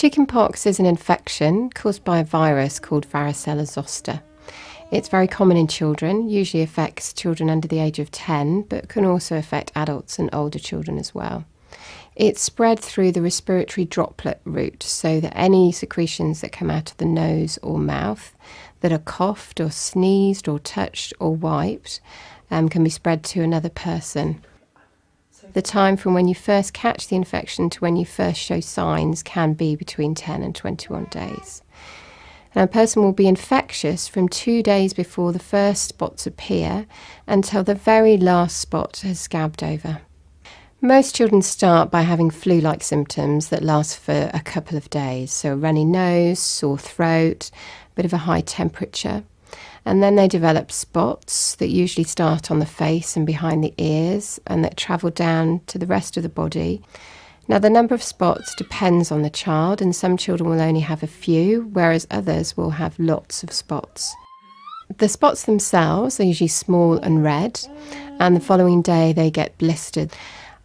Chickenpox is an infection caused by a virus called varicella zoster. It's very common in children, usually affects children under the age of 10, but can also affect adults and older children as well. It's spread through the respiratory droplet route, so that any secretions that come out of the nose or mouth that are coughed or sneezed or touched or wiped can be spread to another person. The time from when you first catch the infection to when you first show signs can be between 10 and 21 days. Now, a person will be infectious from 2 days before the first spots appear until the very last spot has scabbed over. Most children start by having flu-like symptoms that last for a couple of days, so a runny nose, sore throat, a bit of a high temperature. And then they develop spots that usually start on the face and behind the ears and that travel down to the rest of the body. Now, the number of spots depends on the child, and some children will only have a few, whereas others will have lots of spots. The spots themselves are usually small and red, and the following day they get blistered.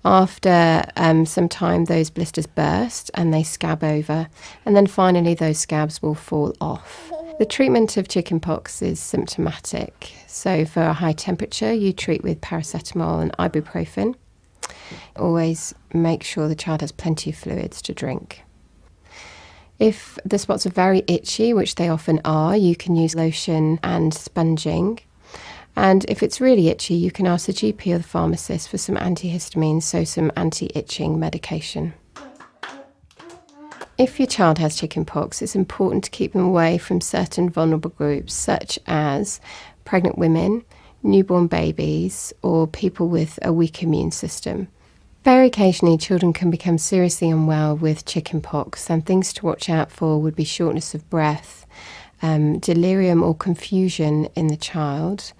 After some time, those blisters burst and they scab over, and then finally those scabs will fall off. The treatment of chickenpox is symptomatic. So for a high temperature, you treat with paracetamol and ibuprofen. Always make sure the child has plenty of fluids to drink. If the spots are very itchy, which they often are, you can use lotion and sponging. And if it's really itchy, you can ask the GP or the pharmacist for some antihistamines, so some anti-itching medication. If your child has chickenpox, it's important to keep them away from certain vulnerable groups, such as pregnant women, newborn babies, or people with a weak immune system. Very occasionally, children can become seriously unwell with chickenpox, and things to watch out for would be shortness of breath, delirium or confusion in the child,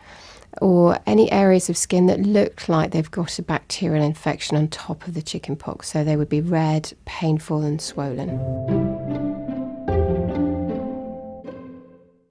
or any areas of skin that look like they've got a bacterial infection on top of the chickenpox, so they would be red, painful and swollen.